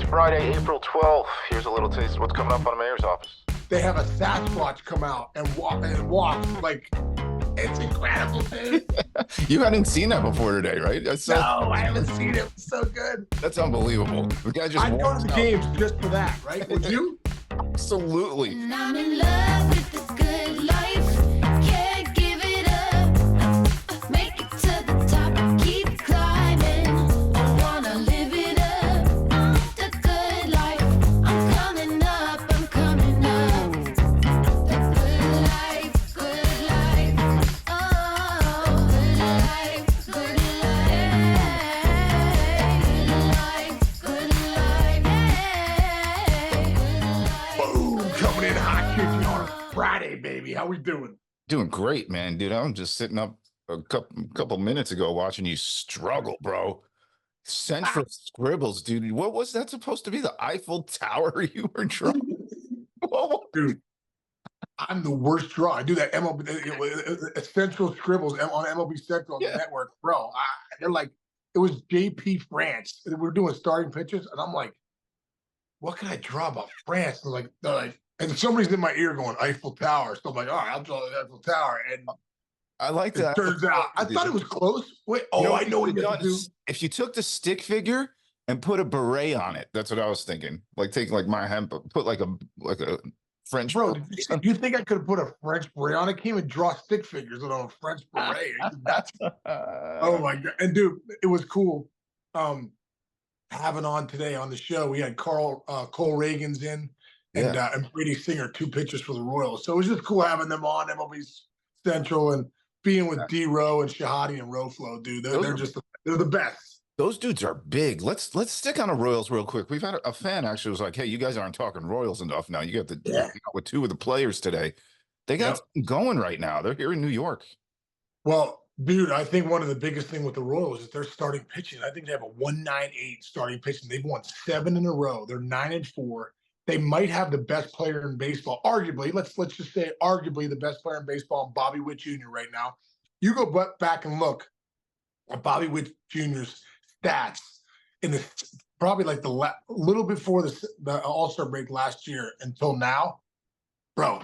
Friday, April 12th. Here's a little taste of what's coming up on the mayor's office. They have a Sasquatch come out and walk like it's incredible, dude. You hadn't seen that before today, right? No, I haven't seen it. It's so good. That's unbelievable. The guy just I'd go to the out. games just for that, right? Would you? Absolutely. And I'm in love with the good life. Can't give it up. Make it to the top. Keep climbing. I wanna live it up. The good life. I'm coming up. I'm coming up. The good life. Good life. Oh, good life. Good life. Good life. Good life. Boom, coming in hot kicking on a Friday, baby. How we doing? Doing great, man. Dude, I'm just sitting up a couple minutes ago watching you struggle, bro. Central Scribbles, dude. What was that supposed to be? The Eiffel Tower you were drawing? Dude, I'm the worst draw. I do that MLB Central Scribbles on MLB Central on the network, bro. They're like, it was JP France. We were doing starting pitchers, and I'm like, what can I draw about France? And they're like, and somebody's in my ear going Eiffel Tower. So I'm like, all right, I'll draw the Eiffel Tower. And I like it that. turns out, I thought it was close. Wait, I know what you got to do. If you took the stick figure and put a beret on it, that's what I was thinking. Like take like my hemp, put like a French. Bro, do you think I could have put a French beret on it? Can't even draw stick figures on a French beret. Oh my god! And dude, it was cool. Having on today on the show, we had Cole Reagan's in and Brady Singer, two pitchers for the Royals. So it was just cool having them on MLB Central and being with D Row and Shahadi and Roflo, dude. They're the best. Those dudes are big. Let's stick on the Royals real quick. We've had a fan actually was like, "Hey, you guys aren't talking Royals enough now. You got with two of the players today. They got something going right now. They're here in New York." Well, dude, I think one of the biggest thing with the Royals is their starting pitching. I think they have a 1.98 starting pitching. They've won 7 in a row. They're 9-4. They might have the best player in baseball, arguably. Let's just say arguably the best player in baseball, Bobby Witt Jr. right now. You go back and look at Bobby Witt Jr.'s stats in the probably like the little before the All-Star break last year until now, bro.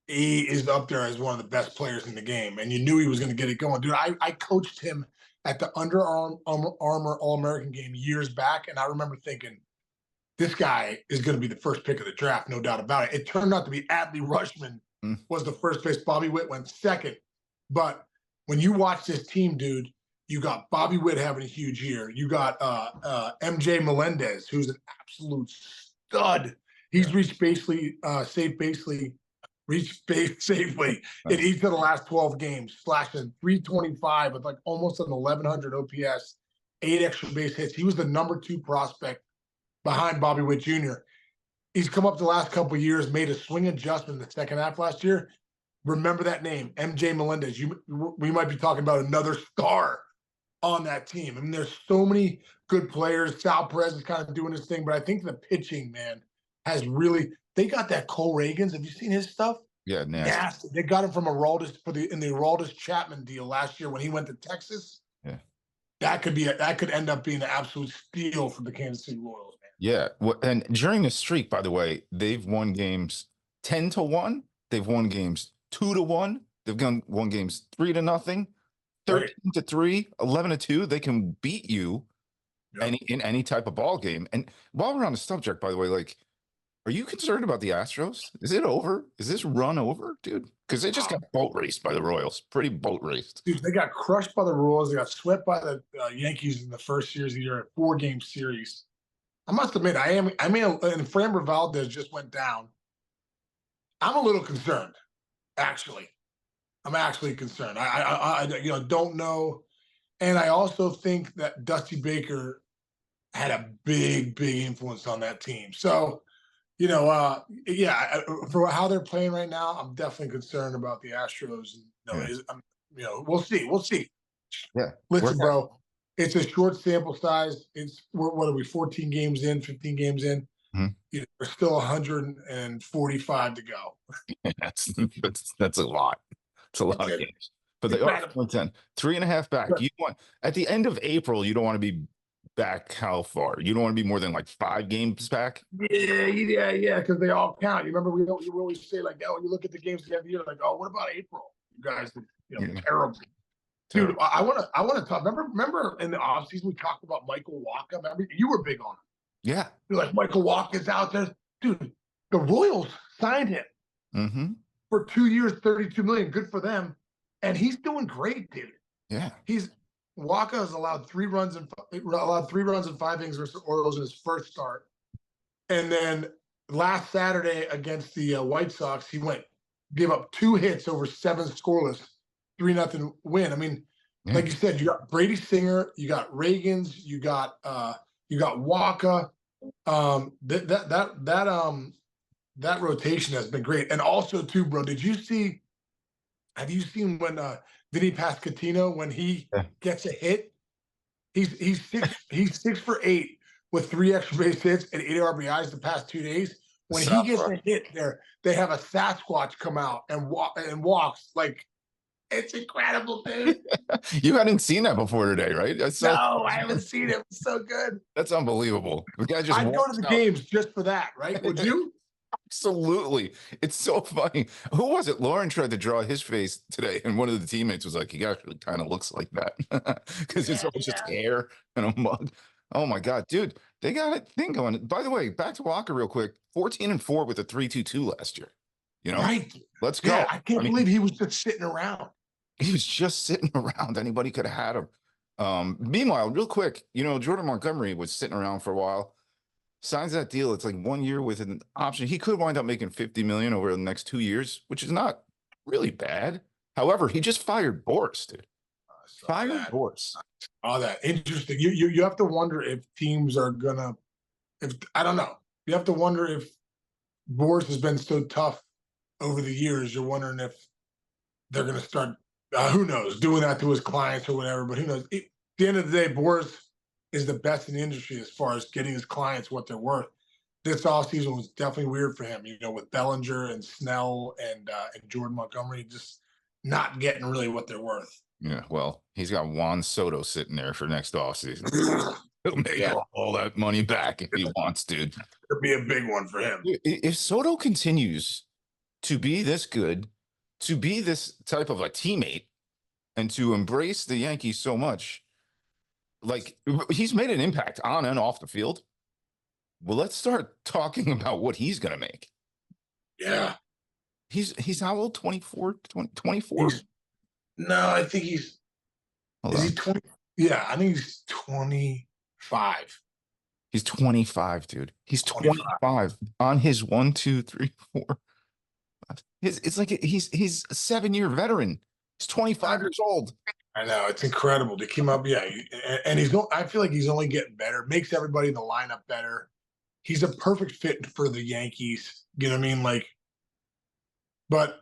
He is up there as one of the best players in the game, and you knew he was going to get it going, dude. I coached him at the Under Armour All-American game years back, and I remember thinking, this guy is going to be the first pick of the draft, no doubt about it. It turned out to be Adley Rutschman was the first base. Bobby Witt went second. But when you watch this team, dude, you got Bobby Witt having a huge year. You got MJ Melendez, who's an absolute stud. He's reached safely in each of the last 12 games, slashing 325 with like almost an 1,100 OPS, 8 extra base hits. He was the number 2 prospect behind Bobby Witt Jr. He's come up the last couple of years, made a swing adjustment in the second half last year. Remember that name, MJ Melendez. We might be talking about another star on that team. I mean, there's so many good players. Sal Perez is kind of doing his thing, but I think the pitching, man, has really – they got that Cole Reagan's. Have you seen his stuff? Yeah, nasty. They got him from in the Aroldis Chapman deal last year when he went to Texas. Yeah. That could end up being an absolute steal for the Kansas City Royals, man. Yeah. And during the streak, by the way, they've won games 10-1. They've won games 2-1. They've won games 3-0, 13-3, 11-2. They can beat you in any type of ball game. And while we're on the subject, by the way, like, are you concerned about the Astros? Is it over? Is this run over, dude? Because they just got boat raced by the Royals. Pretty boat raced. Dude, they got crushed by the Royals. They got swept by the Yankees in the first series of the year, a 4-game series. I must admit, and Framber Valdez just went down. I'm a little concerned, actually. I'm actually concerned. I don't know. And I also think that Dusty Baker had a big influence on that team. So, for how they're playing right now, I'm definitely concerned about the Astros. We'll see. We'll see. Yeah. Listen, bro, it's a short sample size. What are we, 14 games in, 15 games in? There's still 145 to go. That's a lot. It's a lot of games. But they are 10, 3.5 back. You want at the end of April, you don't want to be back how far? You don't want to be more than like 5 games back? Yeah, because they all count. You remember we always say, like, oh, you look at the games at the end of the year, like, oh, what about April? You guys, Yeah. terrible. Dude, Terrible. I want to talk. Remember in the offseason we talked about Michael Wacha? Remember you were big on him. Yeah. You're like, Michael Wacha's out there, dude. The Royals signed him Mm-hmm. for 2 years, $32 million. Good for them, and he's doing great, dude. Yeah. Wacha has allowed 3 runs in 5 innings versus Orioles in his first start, and then last Saturday against the White Sox, he gave up 2 hits over 7 scoreless, 3-0 win. I mean, Yeah. like you said, you got Brady Singer, you got Reagans, you got Wacha. That rotation has been great, and also too, bro. Have you seen when Vinny Pasquantino, when he gets a hit, he's 6 for 8 with 3 extra base hits and 8 RBIs the past 2 days. When he gets a hit there, they have a Sasquatch come out and walks. Like, it's incredible, dude. You hadn't seen that before today, right? No, I haven't seen it. It's so good. That's unbelievable. The guy just I'd go to the games just for that, right? Would you? Absolutely. It's so funny. Who was it? Lauren tried to draw his face today, and one of the teammates was like, he actually kind of looks like that because it's all just hair and a mug. Oh my God, dude, they got a thing going. By the way, back to Walker real quick. 14-4 with a 3.22 last year. Right. Let's go. Yeah, I can't believe he was just sitting around. He was just sitting around. Anybody could have had him. Meanwhile, real quick, Jordan Montgomery was sitting around for a while. Signs that deal. It's like 1 year with an option. He could wind up making $50 million over the next 2 years, which is not really bad. However, he just fired Boras, dude. Fired Boras. Oh, that interesting. You have to wonder if teams are gonna. I don't know. You have to wonder if Boras has been so tough over the years. You're wondering if they're gonna start. Who knows? Doing that to his clients or whatever. But who knows? At the end of the day, Boras is the best in the industry as far as getting his clients what they're worth. This offseason was definitely weird for him, with Bellinger and Snell and Jordan Montgomery just not getting really what they're worth. Yeah, well, he's got Juan Soto sitting there for next offseason. He'll make all that money back if he wants, dude. It'll be a big one for him. If Soto continues to be this good, to be this type of a teammate, and to embrace the Yankees so much, like, he's made an impact on and off the field. Well, let's start talking about what he's going to make. Yeah. He's how old? 24? 24? No, I think he's Hold is on. he 20? Yeah, I think he's 25. He's 25, dude. He's 25. 25 on his 1, 2, 3, 4. It's like he's a 7-year veteran. He's 25 years old. I know, it's incredible to keep up. Yeah, and I feel like he's only getting better. Makes everybody in the lineup better. He's a perfect fit for the Yankees. You know what I mean? Like, but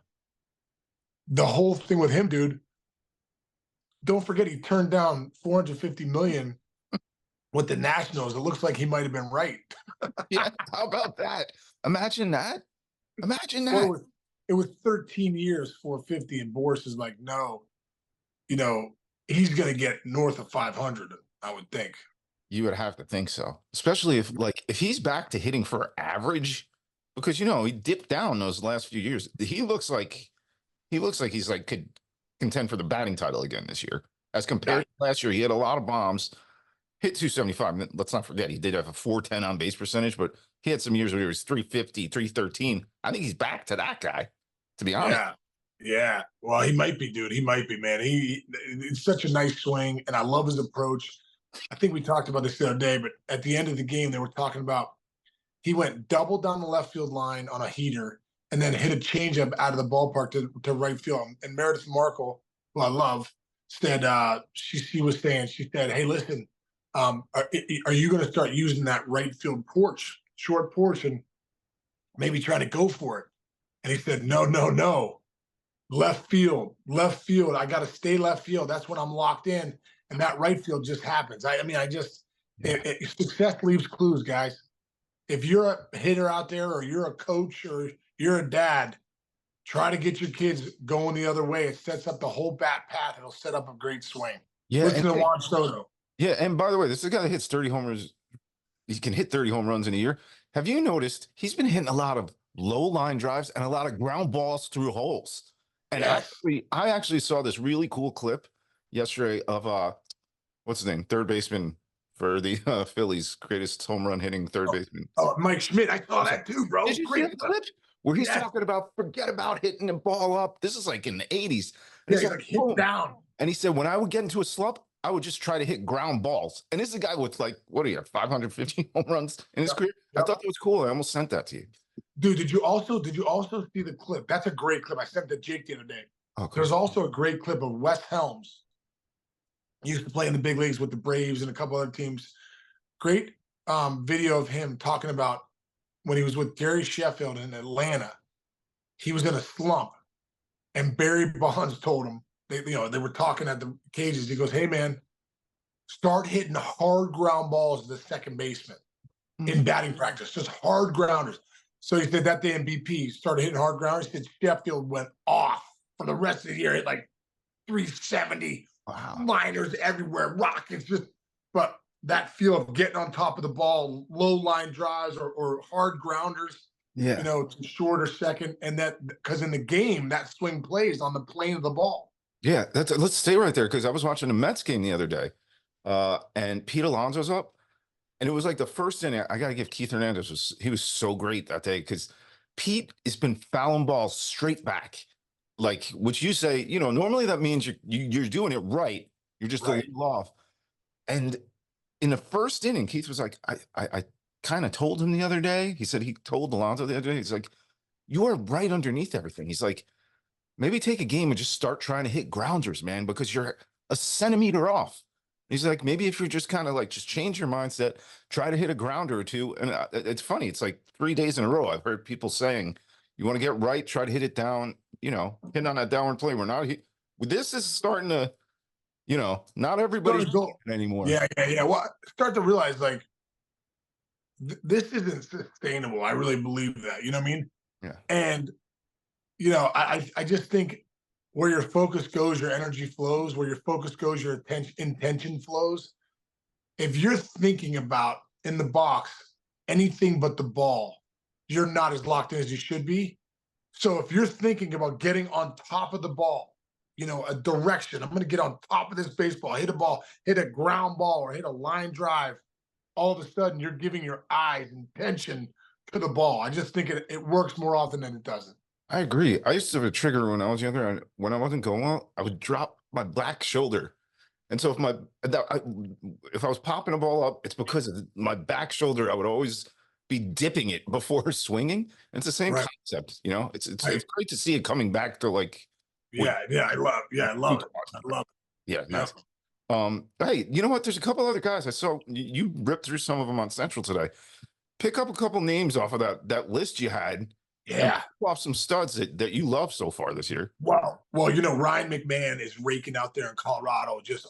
the whole thing with him, dude. Don't forget he turned down $450 million with the Nationals. It looks like he might have been right. Yeah, how about that? Imagine that. Imagine that. Well, it was 13 years, 450, and Boras is like, no, he's going to get north of 500, I would think. You would have to think so, especially if he's back to hitting for average, because he dipped down those last few years. He looks like he's like could contend for the batting title again this year, as compared to last year. He had a lot of bombs, hit 275. Let's not forget he did have a 410 on base percentage, but he had some years where he was 350, 313. I think he's back to that guy, to be honest. Yeah. Well, he might be, dude. He might be, man. It's such a nice swing, and I love his approach. I think we talked about this the other day, but at the end of the game, they were talking about he went double down the left field line on a heater and then hit a changeup out of the ballpark to right field. And Meredith Markle, who I love, said she said, hey, listen, are you going to start using that right field short porch, and maybe try to go for it? And he said, no. Left field. I got to stay left field. That's when I'm locked in. And that right field just happens. Success leaves clues, guys. If you're a hitter out there, or you're a coach, or you're a dad, try to get your kids going the other way. It sets up the whole bat path. It'll set up a great swing. Yeah, Listen to Juan Soto. Yeah, and by the way, this is a guy that hits 30 homers. He can hit 30 home runs in a year. Have you noticed he's been hitting a lot of low line drives and a lot of ground balls through holes? And Yes. I actually saw this really cool clip yesterday of what's his name, third baseman for the Phillies, greatest home run hitting third baseman. Oh, Mike Schmidt. I saw that too, bro. Did you see Great that clip where he's Yes. talking about forget about hitting the ball up? This is like in the 80s. And Yeah, he's he's like, like hit boom. down. And he said, when I would get into a slump, I would just try to hit ground balls. And this is a guy with like, what do you have, 550 home runs in his Yep, career? I yep. thought that was cool. I almost sent that to you. Dude, did you also see the clip? That's a great clip. I sent it to Jake the other day. Oh, cool. There's also a great clip of Wes Helms. He used to play in the big leagues with the Braves and a couple other teams. Great video of him talking about when he was with Gary Sheffield in Atlanta. He was in a slump, and Barry Bonds told him, they were talking at the cages. He goes, "Hey man, start hitting hard ground balls to the second baseman in batting practice, just hard grounders." So he said that day in BP, started hitting hard grounders. He said Sheffield went off for the rest of the year, hit like 370, Wow. liners everywhere, rockets, but that feel of getting on top of the ball, low line drives or hard grounders, Yeah. to shorter second, and that because in the game that swing plays on the plane of the ball. Yeah. Let's stay right there because I was watching the Mets game the other day, and Pete Alonso's up, and it was like the first inning. I got to give Keith Hernandez he was so great that day because Pete has been fouling balls straight back, like which you say, normally that means you're doing it right. You're just a little off, and in the first inning, Keith was like, I kind of told him the other day. He said he told Alonso the other day. He's like, you are right underneath everything. He's like, maybe take a game and just start trying to hit grounders, man, because you're a centimeter off. He's like, maybe if you just kind of like just change your mindset, try to hit a grounder or two. And it's funny. It's like 3 days in a row. I've heard people saying, you want to get right, try to hit it down, hit on that downward play. We're not, this is starting to, not everybody's doing it anymore. Yeah. Well, start to realize like this isn't sustainable. I really believe that. You know what I mean? Yeah. And I just think where your focus goes, your energy flows. Where your focus goes, your intention flows. If you're thinking about in the box anything but the ball, you're not as locked in as you should be. So if you're thinking about getting on top of the ball, a direction, I'm going to get on top of this baseball, hit a ball, hit a ground ball, or hit a line drive, all of a sudden you're giving your eyes intention to the ball. I just think it works more often than it doesn't. I agree. I used to have a trigger when I was younger. And when I wasn't going well, I would drop my back shoulder. And so if I was popping a ball up, it's because of my back shoulder. I would always be dipping it before swinging. And it's the same concept, It's great to see it coming back to like. I love it. Yeah, nice. Hey, you know what? There's a couple other guys I saw. You ripped through some of them on Central today. Pick up a couple names off of that list you had. Yeah, off some studs that you love so far this year. Well, Ryan McMahon is raking out there in Colorado, just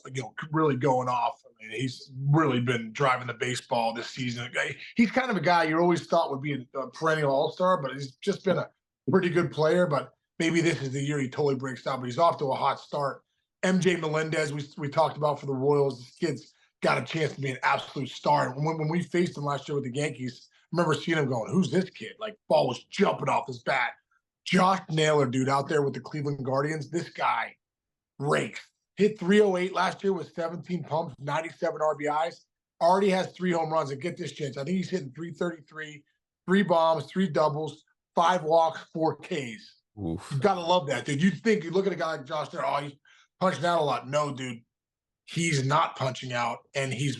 really going off. I mean, he's really been driving the baseball this season. He's kind of a guy you always thought would be a perennial all-star, but he's just been a pretty good player. But maybe this is the year he totally breaks out. But he's off to a hot start. MJ Melendez, we talked about for the Royals. This kid's got a chance to be an absolute star. And when we faced him last year with the Yankees, I remember seeing him going, who's this kid? Like, ball was jumping off his bat. Josh Naylor, dude, out there with the Cleveland Guardians, this guy rakes. Hit 308 last year with 17 pumps, 97 RBIs. Already has 3 home runs. And get this, Chinch, I think he's hitting 333, 3 bombs, 3 doubles, 5 walks, 4 Ks. Oof. You got to love that, dude. You look at a guy like Josh Naylor, oh, he's punching out a lot. No, dude. He's not punching out, and he's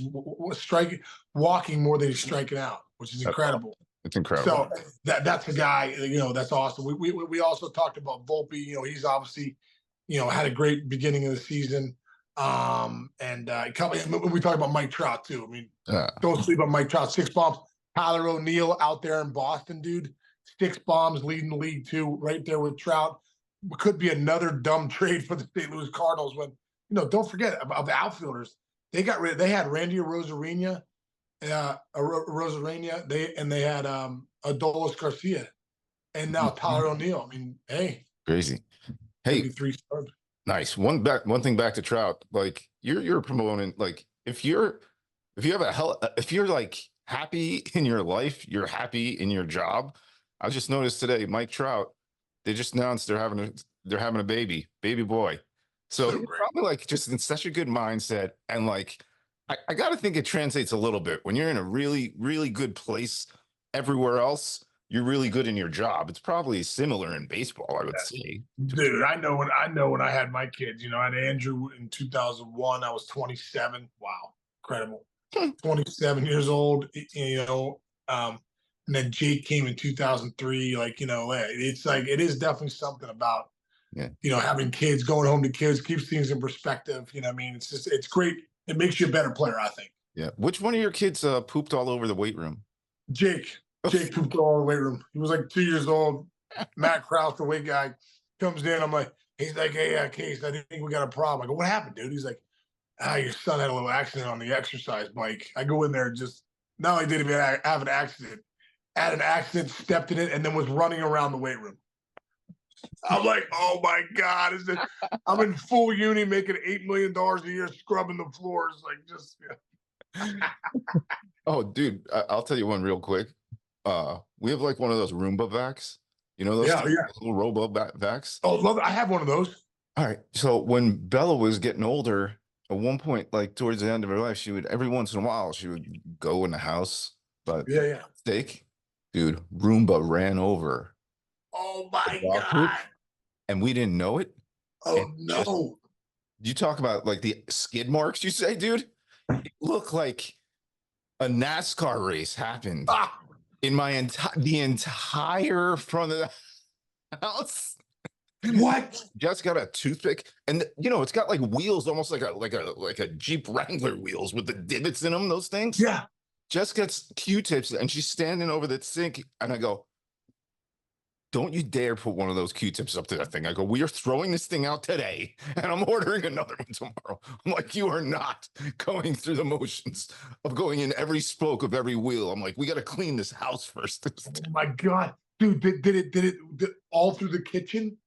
walking more than he's striking out, which is incredible. It's incredible. So that's a guy, that's awesome. We also talked about Volpe. He's obviously, had a great beginning of the season. And we talked about Mike Trout too. I mean, don't sleep on Mike Trout. 6 bombs. Tyler O'Neill out there in Boston, dude. 6 bombs, leading the league too, right there with Trout. Could be another dumb trade for the St. Louis Cardinals when. Don't forget about the outfielders. They had Randy Arozarena, they had Adolis Garcia, and now Tyler O'Neill. I mean, hey, crazy. Hey, 3 stars. Nice. One thing back to Trout. Like you're promoting. Like if you have if you're like happy in your life, you're happy in your job. I just noticed today, Mike Trout, they just announced they're having a baby boy. So So he's great. probably like just in such a good mindset. And like, I got to think it translates a little bit when you're in a really, really good place everywhere else. You're really good in your job. It's probably similar in baseball, I would say. Dude, I know when I had my kids, I had Andrew in 2001. I was 27. Wow, incredible. 27 years old, and then Jake came in 2003. Like, it's like it is definitely something about having kids, going home to kids, keeps things in perspective. You know what I mean? It's great. It makes you a better player, I think. Yeah. Which one of your kids pooped all over the weight room? Jake pooped all the weight room. He was like 2 years old. Matt Krause, the weight guy, comes in. He's like, hey, Case, I think we got a problem. I go, what happened, dude? He's like, your son had a little accident on the exercise bike. I go in there and just, not only did he have an accident, had an accident, stepped in it, and then was running around the weight room. I'm like, oh my God. I'm in full uni making $8 million a year scrubbing the floors. Like, just, Oh, dude, I'll tell you one real quick. We have like one of those Roomba vacs. You know those little robo vacs? Oh, love it. I have one of those. All right. So when Bella was getting older, at one point, like towards the end of her life, she would every once in a while she would go in the house, but steak, dude, Roomba ran over. Oh my God. And we didn't know it. Oh no. You talk about like the skid marks, you say, dude? It looked like a NASCAR race happened in the entire front of the house. What? Just got a toothpick, and it's got like wheels, almost like a Jeep Wrangler wheels with the divots in them. Those things. Yeah. Just gets Q-tips, and she's standing over the sink, and I go, "Don't you dare put one of those Q-tips up to that thing." I go, "We are throwing this thing out today, and I'm ordering another one tomorrow." I'm like, "You are not going through the motions of going in every spoke of every wheel." I'm like, "We got to clean this house first." Oh my God, dude! Did it all through the kitchen?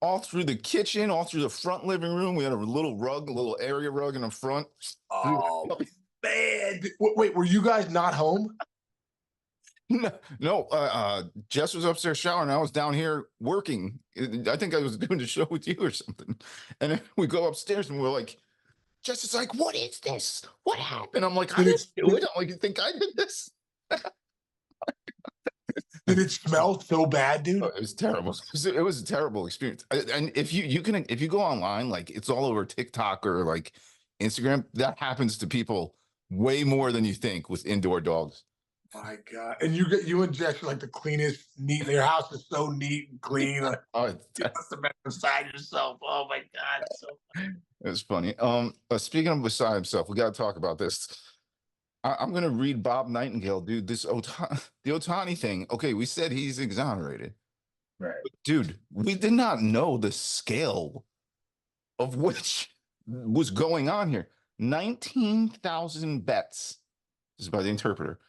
All through the kitchen, all through the front living room. We had a little rug, a little area rug in the front. Oh man! Wait, were you guys not home? No. Jess was upstairs showering. I was down here working. I think I was doing the show with you or something. And then we go upstairs and we're like, Jess is like, "What is this? What happened?" I'm like, "I didn't do it." I'm like, "You think I did this?" Did it smell so bad, dude? Oh, it was terrible. It was a terrible experience. And if you go online, like it's all over TikTok or like Instagram, that happens to people way more than you think with indoor dogs. My God! And you and Jess are like the cleanest, neat. Your house is so neat and clean. Like, you must have been beside yourself. Oh my God! So funny. It was funny. Speaking of beside himself, we got to talk about this. I'm gonna read Bob Nightingale, dude. The Ohtani thing. Okay, we said he's exonerated, right? But dude, we did not know the scale of which was going on here. 19,000 bets. This is by the interpreter.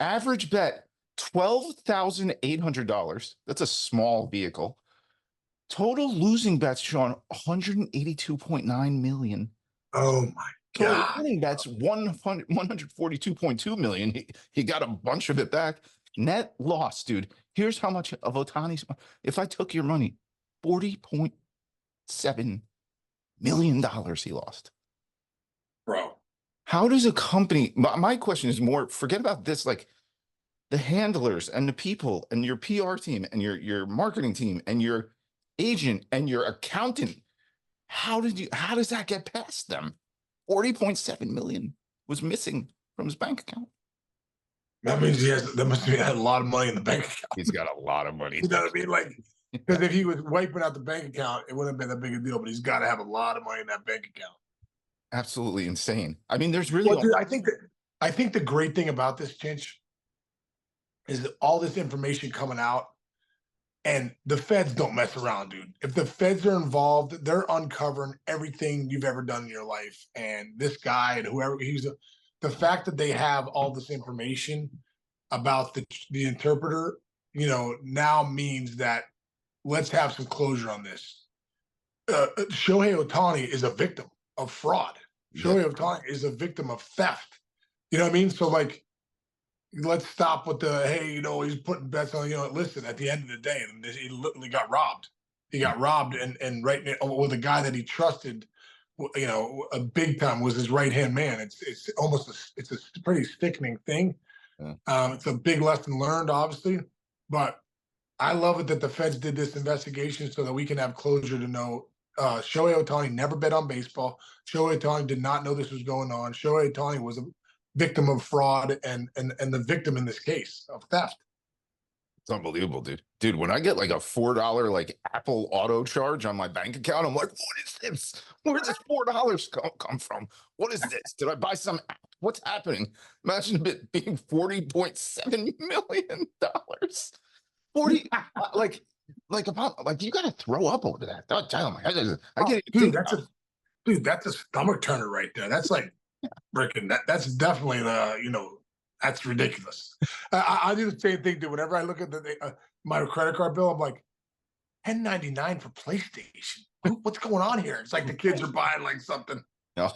Average bet $12,800. That's a small vehicle. Total losing bets, Sean, 182.9 million. Oh my God. Winning bets 142.2 million. He got a bunch of it back. Net loss, dude. Here's how much of Ohtani's. If I took your money, $40.7 million he lost. Bro. How does a company? My question is more, forget about this, like the handlers and the people and your PR team and your marketing team and your agent and your accountant. How does that get past them? 40.7 million was missing from his bank account. That means that must have had a lot of money in the bank account. He's got a lot of money. You know what I mean? Like, because if he was wiping out the bank account, it wouldn't have been that big a deal, but he's got to have a lot of money in that bank account. Absolutely insane. I mean, there's really. Dude, I think the great thing about this, Chinch, is that all this information coming out, and the feds don't mess around, dude. If the feds are involved, they're uncovering everything you've ever done in your life. And this guy and whoever the fact that they have all this information about the interpreter, now means that let's have some closure on this. Shohei Ohtani is a victim of fraud. Shohei Ohtani is a victim of theft. You know what I mean? So like, let's stop with the, hey, he's putting bets on, listen, at the end of the day, he literally got robbed. He got robbed, and right now with a guy that he trusted, a big time, was his right hand man. It's almost it's a pretty sickening thing. Yeah. It's a big lesson learned, obviously, but I love it that the feds did this investigation so that we can have closure to know Shohei Ohtani never bet on baseball. Shohei Ohtani did not know this was going on. Shohei Ohtani was a victim of fraud and the victim in this case of theft. It's unbelievable, dude. Dude, when I get like a $4 like Apple Auto charge on my bank account, I'm like, what is this? Where did this $4 come from? What is this? Did I buy some app? What's happening? Imagine it being $40.7 million. 40 like you gotta throw up over that. Don't tell me. I can't even think that's a stomach turner right there. That's like freaking that's definitely that's ridiculous. I do the same thing, dude. Whenever I look at my credit card bill, I'm like, $10.99 for PlayStation. What's going on here? It's like the kids are buying like something. No.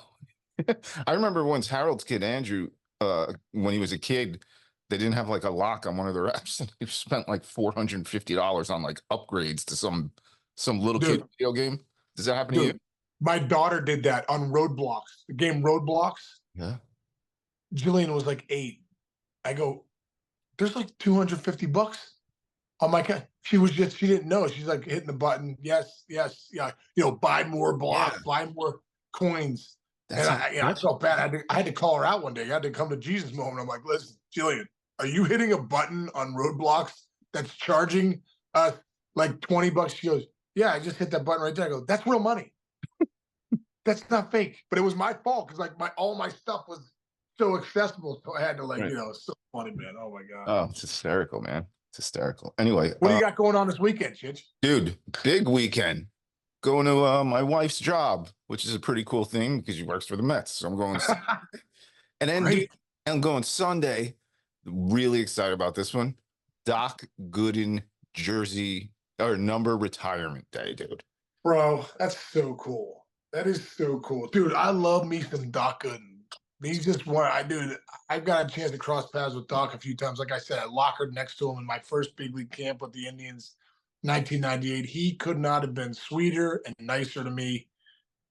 I remember once Harold's kid Andrew, when he was a kid, they didn't have like a lock on one of their apps, and he spent like $450 on like upgrades to some little kid video game. Does that happen to you? My daughter did that on Roadblocks, the game Roadblocks. Yeah. Jillian was like 8. I go, there's like $250 on my account. She didn't know. She's like hitting the button. Yes, yeah. Buy more blocks, buy more coins. I felt bad. I had to call her out one day. I had to come to Jesus moment. I'm like, listen, Jillian, are you hitting a button on Roadblocks that's charging us like $20? She goes, yeah, I just hit that button right there. I go, that's real money. That's not fake. But it was my fault because like all my stuff was so accessible. So I had to it's so funny, man. Oh my God. Oh, it's hysterical, man. It's hysterical. Anyway. What do you got going on this weekend, Chinch? Dude, big weekend. Going to my wife's job, which is a pretty cool thing because she works for the Mets. So I'm going. And then dude, I'm going Sunday. Really excited about this one. Doc Gooden jersey or number retirement day, dude. Bro, that's so cool. That is so cool. Dude, I love me some Doc Gooden. He's just one. I got a chance to cross paths with Doc a few times. Like I said, I lockered next to him in my first big league camp with the Indians, 1998. He could not have been sweeter and nicer to me.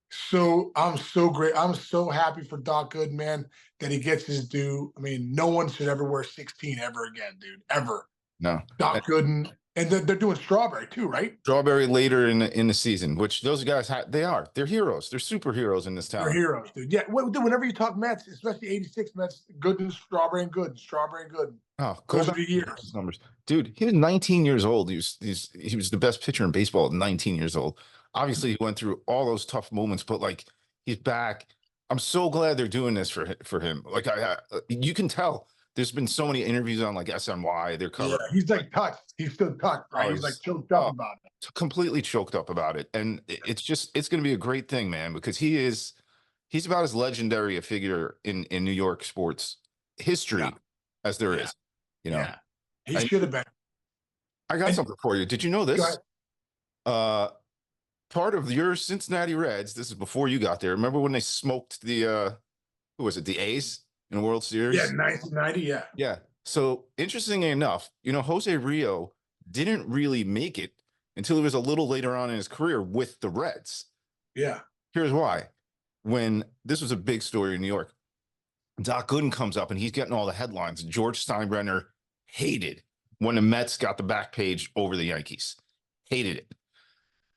So I'm so great. I'm so happy for Doc Gooden, man, that he gets his due. I mean, no one should ever wear 16 ever again, dude. Ever. No. Doc Gooden. And they're doing Strawberry too, right? Strawberry later in the season, which those guys they're heroes. They're superheroes in this town. They're heroes, dude. Yeah. Whenever you talk Mets, especially '86 Mets, Gooden, Strawberry, and Gooden, Strawberry, and Gooden. Oh, those are the years. Numbers, dude. He was 19 years old. He was the best pitcher in baseball at 19 years old. Obviously, he went through all those tough moments, but like he's back. I'm so glad they're doing this for him. Like you can tell. There's been so many interviews on like SNY. They're covering. Yeah, he's like touched. He's still touched, right? He's like choked up about it. Completely choked up about it. And it's going to be a great thing, man, because he's about as legendary a figure in New York sports history as there is. Yeah. He should have been. I got something for you. Did you know this? Part of your Cincinnati Reds, this is before you got there. Remember when they smoked the who was it, the A's? In World Series? Yeah, 1990, yeah. Yeah. So interestingly enough, Jose Rio didn't really make it until he was a little later on in his career with the Reds. Yeah. Here's why. When this was a big story in New York, Doc Gooden comes up and he's getting all the headlines. George Steinbrenner hated when the Mets got the back page over the Yankees. Hated it.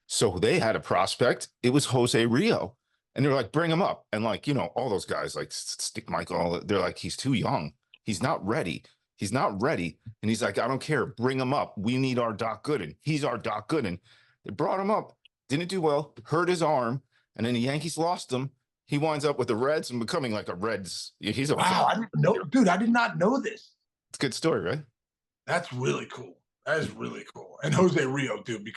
So they had a prospect. It was Jose Rio. And they're like, bring him up. And like, all those guys like Stick Michael, they're like, he's too young. He's not ready. He's not ready. And he's like, I don't care. Bring him up. We need our Doc Gooden. He's our Doc Gooden. They brought him up. Didn't do well. Hurt his arm. And then the Yankees lost him. He winds up with the Reds and becoming like a Reds. He's a wow. I didn't know, dude. I did not know this. It's a good story, right? That's really cool. That is really cool. And Jose Rio, dude,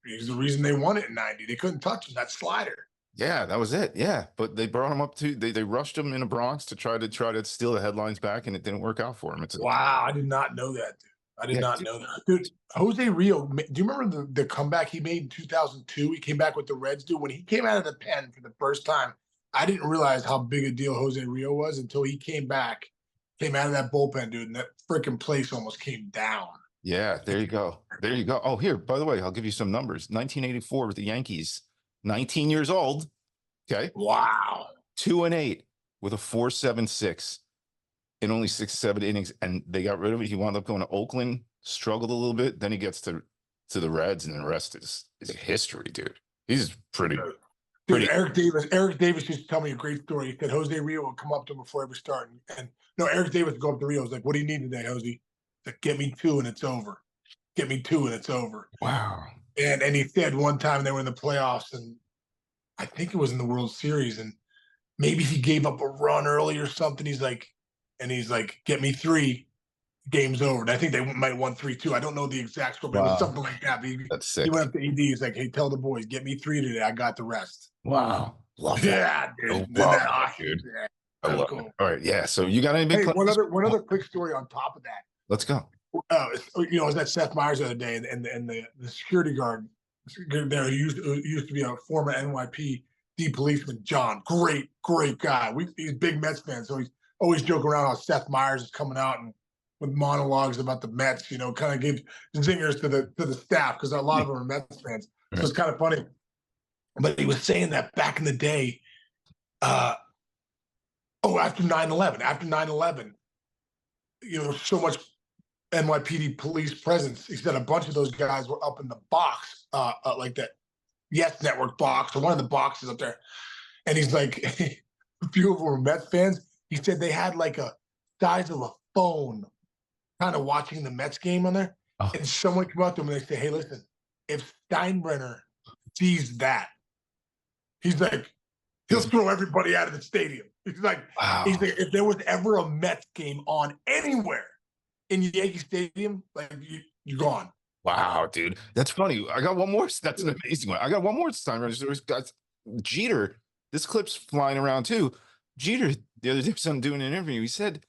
he's the reason they won it in 90. They couldn't touch him. That slider. Yeah, that was it. Yeah, but they brought him up to they rushed him in the Bronx to try to steal the headlines back, and it didn't work out for him. Wow, I did not know that, dude. I did not know that, dude. Jose Rio, do you remember the comeback he made in 2002? He came back with the Reds, dude. When he came out of the pen for the first time, I didn't realize how big a deal Jose Rio was until he came out of that bullpen, dude, and that freaking place almost came down. Yeah, there you go. There you go. Oh, here, by the way, I'll give you some numbers. 1984 with the Yankees, 19 years old. Okay. Wow. 2-8 with a 4.76 in only 6-7 innings, and they got rid of it. He wound up going to Oakland, struggled a little bit. Then he gets to the Reds, and the rest is history, dude. He's pretty. Dude, Eric Davis used to tell me a great story. He said Jose Rio would come up to him before every start, and no, Eric Davis would go up to Rio. He was like, "What do you need today, Jose?" He's like, "Get me 2 and it's over. Get me 2 and it's over." Wow. And he said one time they were in the playoffs, and I think it was in the World Series, and maybe he gave up a run early or something. He's like, "Get me 3, game's over." And I think they might have won 3-2. I don't know the exact score, but it was something like that. That's sick. He went up to AD. He's like, "Hey, tell the boys, get me 3 today. I got the rest." Wow. Love that. Yeah, dude. Love that, dude. Yeah, I love cool. it. All right. Yeah. So you got any big Hey, plays? one other quick story on top of that. Let's go. I was at Seth Meyers the other day, and the security guard there used to be a former NYPD policeman, John. Great guy. He's a big Mets fan, so he's always joking around how Seth Meyers is coming out and with monologues about the Mets. Kind of gives zingers to the staff because a lot of them are Mets fans. So it's kind of funny. But he was saying that back in the day, after 9/11, so much NYPD police presence. He said a bunch of those guys were up in the box, like that Yes Network box or one of the boxes up there. And he's like, a few of them were Mets fans. He said they had like a size of a phone kind of watching the Mets game on there. Oh. And someone came up to him and they say, "Hey, listen, if Steinbrenner sees that, he's like, he'll throw everybody out of the stadium." He's like, wow. He's like, if there was ever a Mets game on anywhere in Yankee Stadium, like you're gone. Wow, dude. That's funny. I got one more. That's an amazing one. I got one more Steinbrenner. There's got Jeter. This clip's flying around too. Jeter, the other day, I'm doing an interview. He said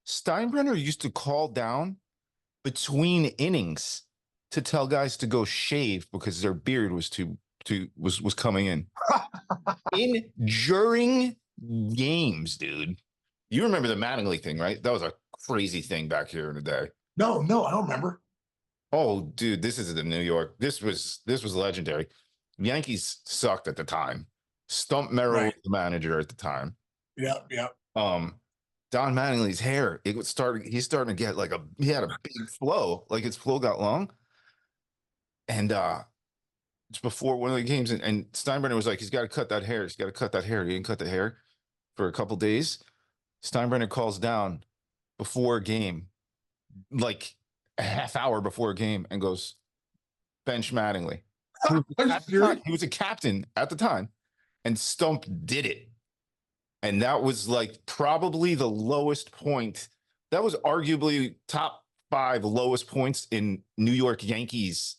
Steinbrenner used to call down between innings to tell guys to go shave because their beard was was coming in. During games, dude. You remember the Mattingly thing, right? That was a crazy thing back here in the day. No, I don't remember. Oh, dude, this is the New York. This was legendary. Yankees sucked at the time. Stump Merrill was the manager at the time. Yeah. Don Mattingly's hair, he's starting to get he had a big flow, like his flow got long. And it's before one of the games, and Steinbrenner was like, he's got to cut that hair. He didn't cut the hair for a couple days. Steinbrenner calls down before a game, like a half hour before a game, and goes, "Bench Mattingly." He was a captain at the time, and Stump did it. And that was like probably the lowest point. That was arguably top 5 lowest points in New York Yankees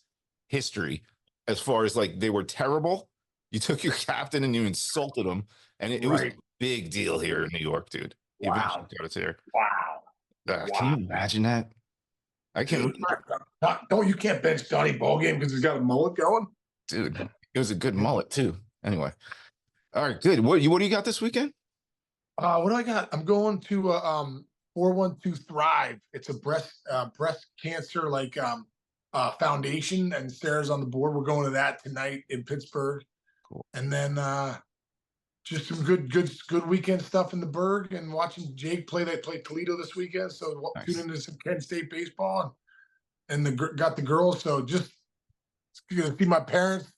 history. As far as like they were terrible, you took your captain and you insulted him, and it was a big deal here in New York, dude. Wow. Wow. Can you imagine that? I can't. Don't you can't bench Donnie Ballgame because he's got a mullet going, dude. It was a good mullet too. Anyway, all right, good. What do you got this weekend? What do I got? I'm going to 412 Thrive. It's a breast cancer foundation, and Sarah's on the board. We're going to that tonight in Pittsburgh. Cool. And then just some good weekend stuff in the Berg, and watching Jake play Toledo this weekend. So nice. Tune into some Kent State baseball, and got the girls. So just gonna see my parents.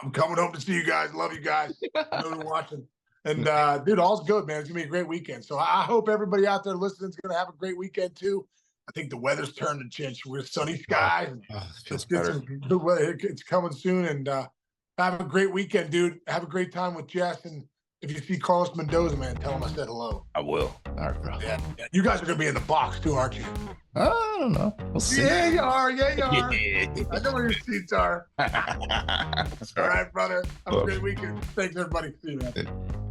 I'm coming home to see you guys. Love you guys. I know you're watching. And dude, all's good, man. It's gonna be a great weekend. So I hope everybody out there listening is gonna have a great weekend too. I think the weather's turned to Chinch. We're sunny skies. Feels better. Good weather. It's coming soon. And have a great weekend, dude. Have a great time with Jess. And if you see Carlos Mendoza, man, tell him I said hello. I will. All right, bro. Yeah. You guys are gonna be in the box too, aren't you? I don't know. We'll see. Yeah, you are. I know where your seats are. All right, brother. Have a great weekend. Thanks, everybody. See you, man.